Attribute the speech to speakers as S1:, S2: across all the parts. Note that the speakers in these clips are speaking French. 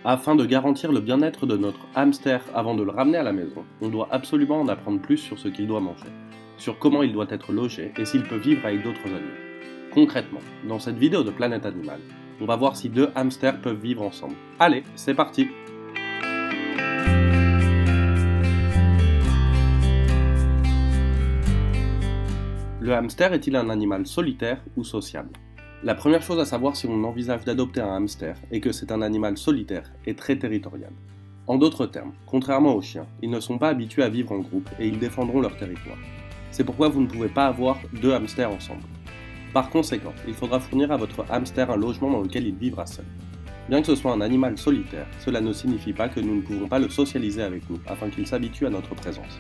S1: Afin de garantir le bien-être de notre hamster avant de le ramener à la maison, on doit absolument en apprendre plus sur ce qu'il doit manger, sur comment il doit être logé et s'il peut vivre avec d'autres animaux. Concrètement, dans cette vidéo de Planète Animal, on va voir si deux hamsters peuvent vivre ensemble. Allez, c'est parti! Le hamster est-il un animal solitaire ou sociable? La première chose à savoir si on envisage d'adopter un hamster est que c'est un animal solitaire et très territorial. En d'autres termes, contrairement aux chiens, ils ne sont pas habitués à vivre en groupe et ils défendront leur territoire. C'est pourquoi vous ne pouvez pas avoir deux hamsters ensemble. Par conséquent, il faudra fournir à votre hamster un logement dans lequel il vivra seul. Bien que ce soit un animal solitaire, cela ne signifie pas que nous ne pouvons pas le socialiser avec nous afin qu'il s'habitue à notre présence.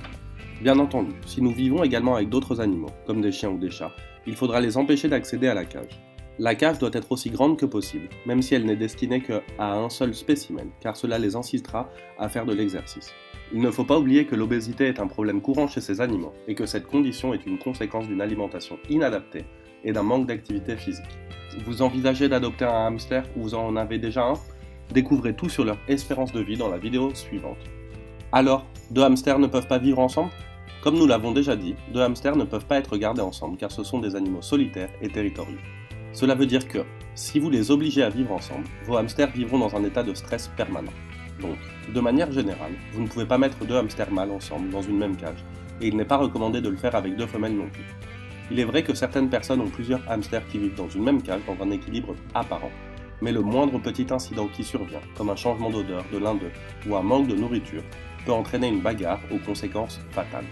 S1: Bien entendu, si nous vivons également avec d'autres animaux, comme des chiens ou des chats, il faudra les empêcher d'accéder à la cage. La cage doit être aussi grande que possible, même si elle n'est destinée qu'à un seul spécimen, car cela les incitera à faire de l'exercice. Il ne faut pas oublier que l'obésité est un problème courant chez ces animaux, et que cette condition est une conséquence d'une alimentation inadaptée et d'un manque d'activité physique. Vous envisagez d'adopter un hamster ou vous en avez déjà un? Découvrez tout sur leur espérance de vie dans la vidéo suivante. Alors, deux hamsters ne peuvent pas vivre ensemble? Comme nous l'avons déjà dit, deux hamsters ne peuvent pas être gardés ensemble car ce sont des animaux solitaires et territoriaux. Cela veut dire que, si vous les obligez à vivre ensemble, vos hamsters vivront dans un état de stress permanent. Donc, de manière générale, vous ne pouvez pas mettre deux hamsters mâles ensemble dans une même cage, et il n'est pas recommandé de le faire avec deux femelles non plus. Il est vrai que certaines personnes ont plusieurs hamsters qui vivent dans une même cage dans un équilibre apparent, mais le moindre petit incident qui survient, comme un changement d'odeur de l'un d'eux ou un manque de nourriture, peut entraîner une bagarre aux conséquences fatales.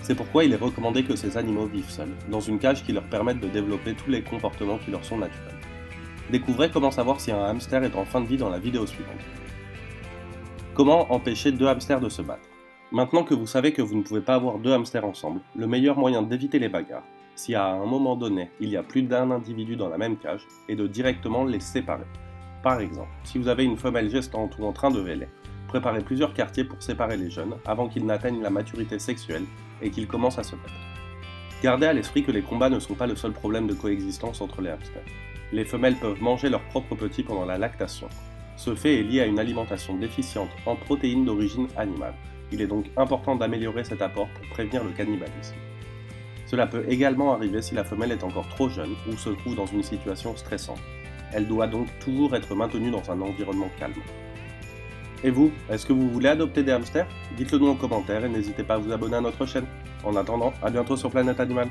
S1: C'est pourquoi il est recommandé que ces animaux vivent seuls, dans une cage qui leur permette de développer tous les comportements qui leur sont naturels. Découvrez comment savoir si un hamster est en fin de vie dans la vidéo suivante. Comment empêcher deux hamsters de se battre? Maintenant que vous savez que vous ne pouvez pas avoir deux hamsters ensemble, le meilleur moyen d'éviter les bagarres, si à un moment donné il y a plus d'un individu dans la même cage, est de directement les séparer. Par exemple, si vous avez une femelle gestante ou en train de véler, préparez plusieurs quartiers pour séparer les jeunes avant qu'ils n'atteignent la maturité sexuelle et qu'ils commencent à se battre. Gardez à l'esprit que les combats ne sont pas le seul problème de coexistence entre les hamsters. Les femelles peuvent manger leurs propres petits pendant la lactation. Ce fait est lié à une alimentation déficiente en protéines d'origine animale. Il est donc important d'améliorer cet apport pour prévenir le cannibalisme. Cela peut également arriver si la femelle est encore trop jeune ou se trouve dans une situation stressante. Elle doit donc toujours être maintenue dans un environnement calme. Et vous, est-ce que vous voulez adopter des hamsters? Dites-le nous en commentaire et n'hésitez pas à vous abonner à notre chaîne. En attendant, à bientôt sur Planète Animal.